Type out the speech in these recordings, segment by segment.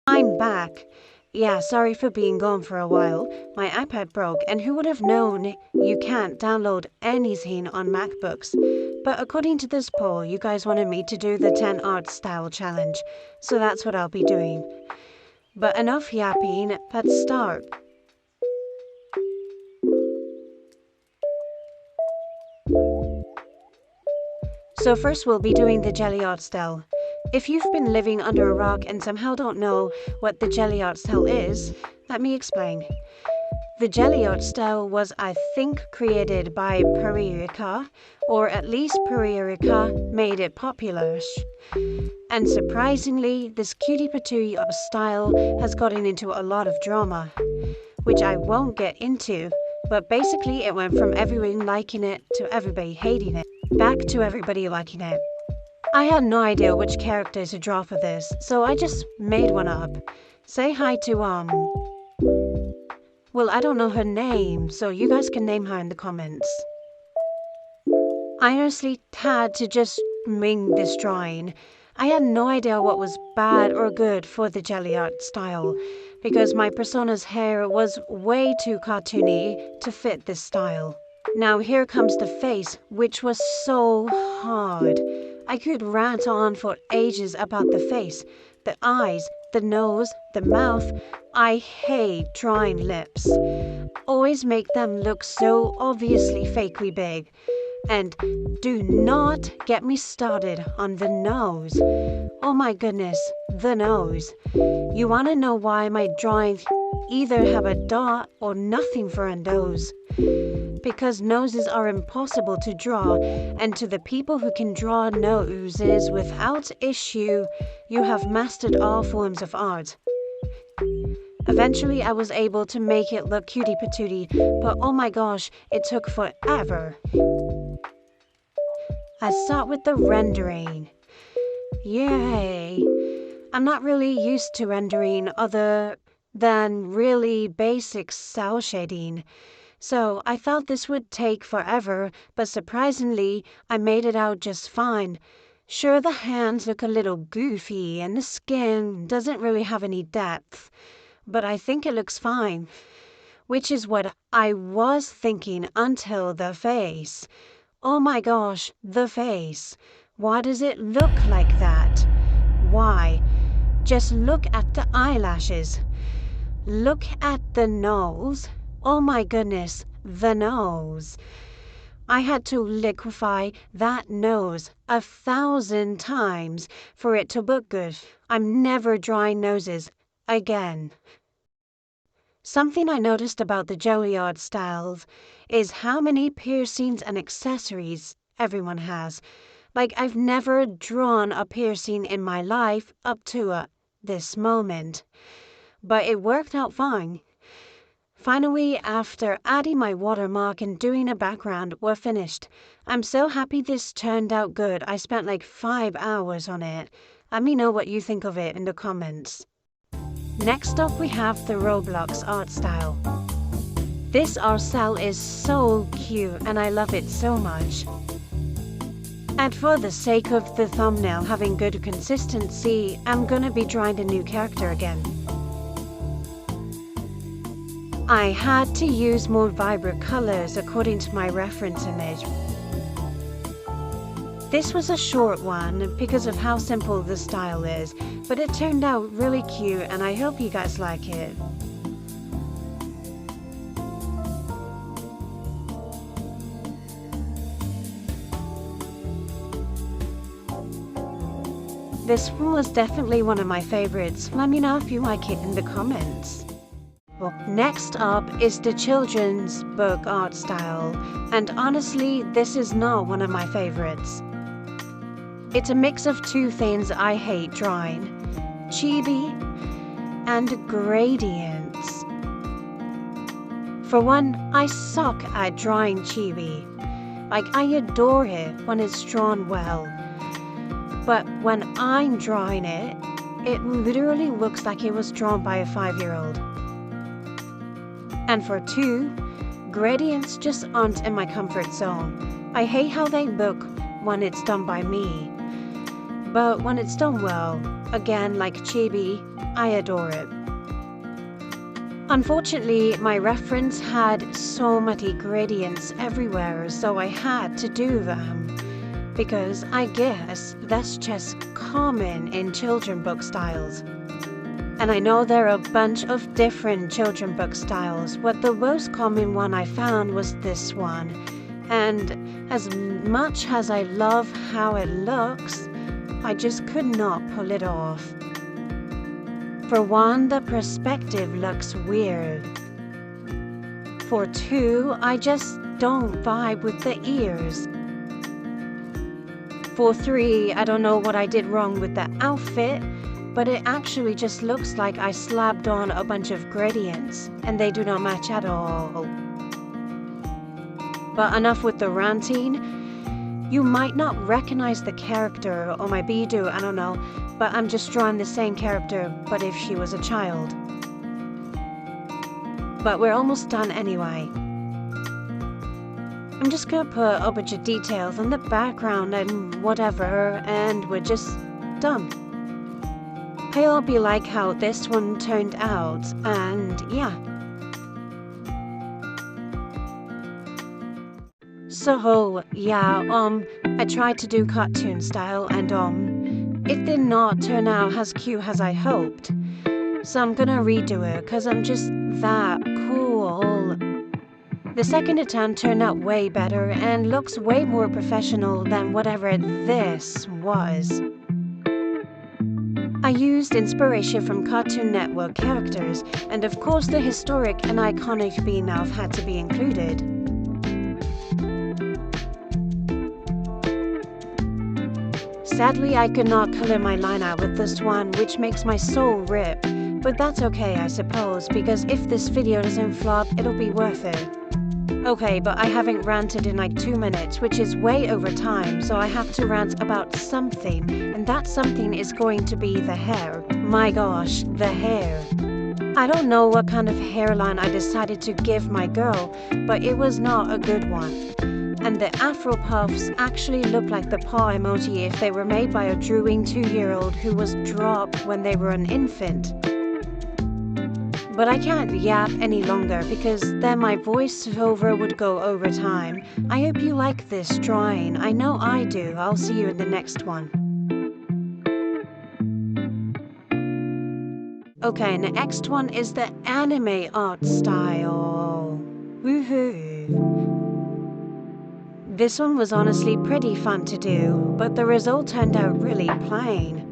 I'm back. Yeah, sorry for being gone for a while. My iPad broke, and who would have known you can't download any scene on MacBooks? But according to this poll, you guys wanted me to do the 10 art style challenge, so that's what I'll be doing. But enough yapping, let's start. So first we'll be doing the jelly art style. If you've been living under a rock and somehow don't know what the jelly art style is, let me explain. The jelly art style was, I think, created by Periodica, or at least Periodica made it popular. And surprisingly, this cutie patootie of style has gotten into a lot of drama, which I won't get into, but basically it went from everyone liking it to everybody hating it, back to everybody liking it. I had no idea which character to draw for this, so I just made one up. Say hi to, well, I don't know her name, so you guys can name her in the comments. I honestly had to just wing this drawing. I had no idea what was bad or good for the jelly art style, because my persona's hair was way too cartoony to fit this style. Now here comes the face, which was so hard. I could rant on for ages about the face, the eyes, the nose, the mouth. I hate drawing lips. Always make them look so obviously fakely big. And do not get me started on the nose. Oh my goodness, the nose. You want to know why my drawings either have a dot or nothing for a nose? Because noses are impossible to draw, and to the people who can draw noses without issue, you have mastered all forms of art. Eventually I was able to make it look cutie patootie, but oh my gosh, it took forever. I start with the rendering. Yay! I'm not really used to rendering other than really basic cel shading. So I thought this would take forever, but surprisingly, I made it out just fine. Sure, the hands look a little goofy and the skin doesn't really have any depth, but I think it looks fine. Which is what I was thinking until the face. Oh my gosh, the face. Why does it look like that? Why? Just look at the eyelashes. Look at the nose. Oh my goodness, the nose. I had to liquefy that nose 1,000 times for it to look good. I'm never drawing noses again. Something I noticed about the jelly art styles is how many piercings and accessories everyone has. Like, I've never drawn a piercing in my life up to this moment. But it worked out fine. Finally, after adding my watermark and doing a background, we're finished. I'm so happy this turned out good. I spent like 5 hours on it. Let me know what you think of it in the comments. Next up we have the Roblox art style. This art style is so cute and I love it so much. And for the sake of the thumbnail having good consistency, I'm gonna be drawing a new character again. I had to use more vibrant colors according to my reference image. This was a short one because of how simple the style is, but it turned out really cute and I hope you guys like it. This one was definitely one of my favorites. Let me know if you like it in the comments. Next up is the children's book art style, and honestly, this is not one of my favorites. It's a mix of two things I hate drawing: chibi and gradients. For one, I suck at drawing chibi. Like, I adore it when it's drawn well. But when I'm drawing it, it literally looks like it was drawn by a 5-year-old. And for two, gradients just aren't in my comfort zone. I hate how they look when it's done by me. but when it's done well, again like chibi, I adore it. Unfortunately, my reference had so many gradients everywhere, so I had to do them. Because I guess that's just common in children book styles. And I know there are a bunch of different children book styles, but the most common one I found was this one. And as much as I love how it looks, I just could not pull it off. For one, the perspective looks weird. For two, I just don't vibe with the ears. For three, I don't know what I did wrong with the outfit, but it actually just looks like I slapped on a bunch of gradients, and they do not match at all. But enough with the ranting. You might not recognize the character, or maybe you do, I don't know, but I'm just drawing the same character, but if she was a child. But we're almost done anyway. I'm just gonna put a bunch of details on the background and whatever, and we're just done. I hope you like how this one turned out, and yeah. So, yeah, I tried to do cartoon style, and it did not turn out as cute as I hoped. So I'm gonna redo it, cause I'm just that cool. The second attempt turned out way better and looks way more professional than whatever this was. I used inspiration from Cartoon Network characters, and of course the historic and iconic Bee-Elf had to be included. Sadly, I could not color my line out with this one, which makes my soul rip, but that's okay I suppose, because if this video doesn't flop, it'll be worth it. Okay, but I haven't ranted in like 2 minutes, which is way over time, so I have to rant about something, and that something is going to be the hair. My gosh, the hair. I don't know what kind of hairline I decided to give my girl, but it was not a good one. And the afro puffs actually look like the paw emoji if they were made by a drooling 2-year-old who was dropped when they were an infant. But I can't yap any longer because then my voiceover would go over time. I hope you like this drawing. I know I do. I'll see you in the next one. Okay, and the next one is the anime art style. Woohoo! This one was honestly pretty fun to do, but the result turned out really plain.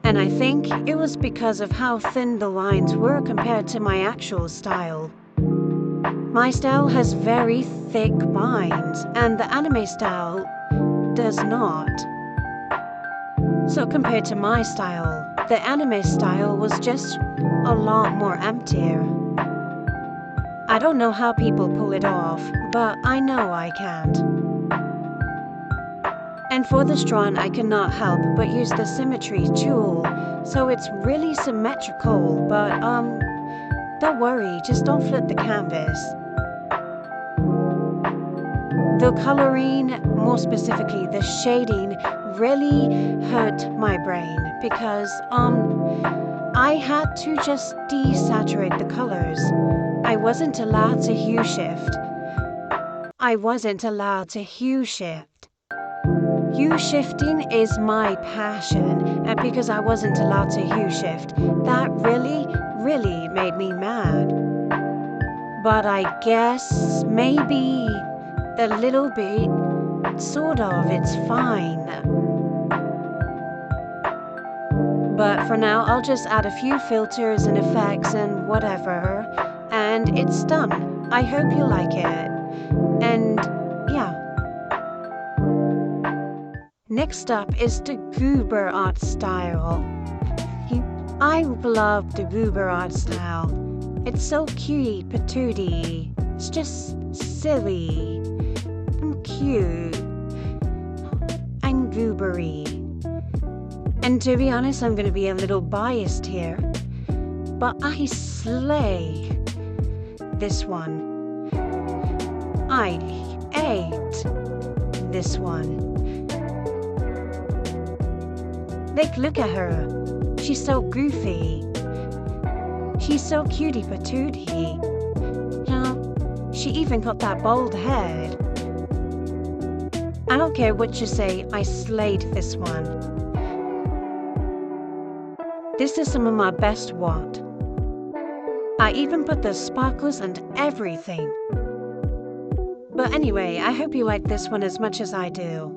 And I think it was because of how thin the lines were compared to my actual style. My style has very thick lines, and the anime style does not. So compared to my style, the anime style was just a lot more emptier. I don't know how people pull it off, but I know I can't. And for this drawing, I cannot help but use the symmetry tool, so it's really symmetrical, but don't worry, just don't flip the canvas. The coloring, more specifically the shading, really hurt my brain because I had to just desaturate the colors. I wasn't allowed to hue shift. Hue shifting is my passion, and because I wasn't allowed to hue shift, that really made me mad. But I guess maybe a little bit, sort of, it's fine. But for now, I'll just add a few filters and effects and whatever, and it's done. I hope you like it. And yeah. Next up is the goober art style. I love the goober art style. It's so cute, patootie. It's just silly and cute and goobery. And to be honest, I'm gonna be a little biased here, but I slay this one. I ate this one. Like, look at her. She's so goofy. She's so cutie patootie. You know, she even got that bald head. I don't care what you say, I slayed this one. This is some of my best work. I even put the sparkles and everything. But anyway, I hope you like this one as much as I do.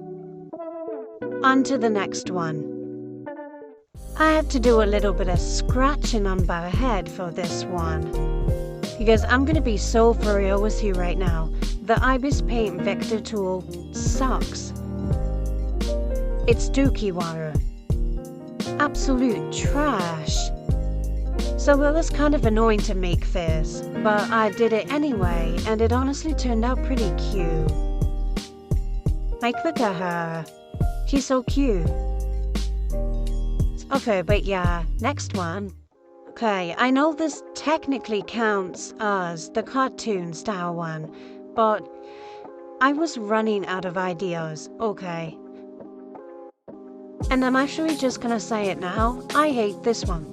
On to the next one. I have to do a little bit of scratching on my head for this one, because I'm going to be so for real with you right now. The Ibis Paint Vector tool sucks. It's dookie water. Absolute trash. So it was kind of annoying to make this, but I did it anyway, and it honestly turned out pretty cute. Like, look at her. She's so cute. Okay, but yeah, next one. Okay, I know this technically counts as the cartoon style one, but I was running out of ideas, okay. And I'm actually just gonna say it now, I hate this one.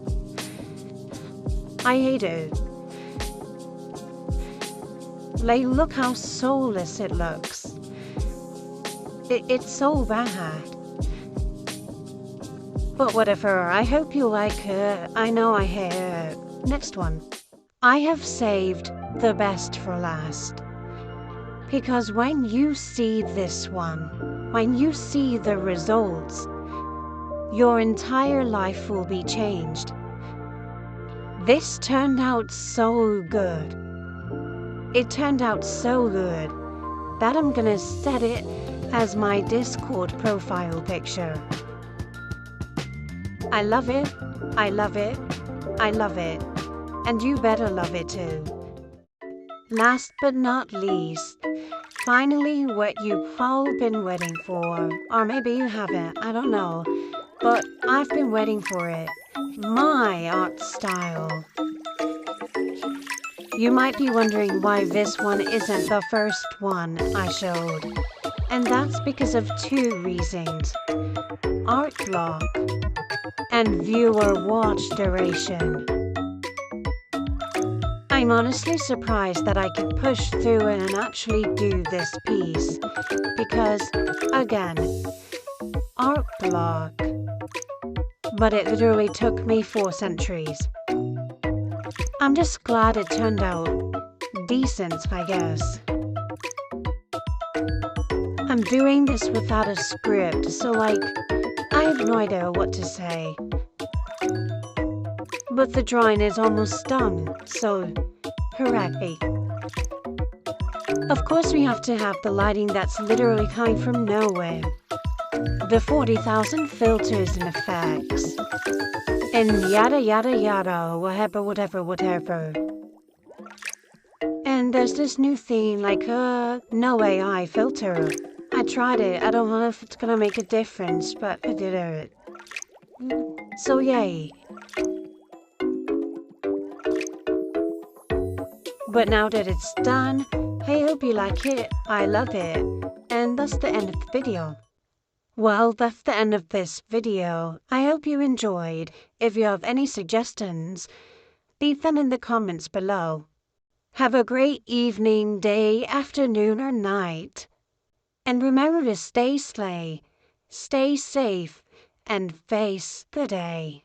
I hate it. Like, look how soulless it looks. It's so bad. But whatever, I hope you like it. I know I hate it. Next one. I have saved the best for last. Because when you see this one, when you see the results, your entire life will be changed. This turned out so good. It turned out so good that I'm gonna set it as my Discord profile picture. I love it, I love it, I love it, and you better love it too. Last but not least, finally what you've all been waiting for, or maybe you haven't, I don't know, but I've been waiting for it. My art style. You might be wondering why this one isn't the first one I showed, and that's because of two reasons: art block and viewer watch duration. I'm honestly surprised that I could push through and actually do this piece, because, again, art block. But it literally took me 4 centuries. I'm just glad it turned out decent, I guess. I'm doing this without a script, so like, I have no idea what to say. But the drawing is almost done, so hooray. Of course we have to have the lighting that's literally coming from nowhere. The 40,000 filters and effects. And yada yada yada, whatever. And there's this new thing like, no AI filter. I tried it, I don't know if it's gonna make a difference, but I did it. So yay. But now that it's done, I hope you like it, I love it, and that's the end of the video. Well, that's the end of this video. I hope you enjoyed. If you have any suggestions, leave them in the comments below. Have a great evening, day, afternoon, or night. And remember to stay slay, stay safe, and face the day.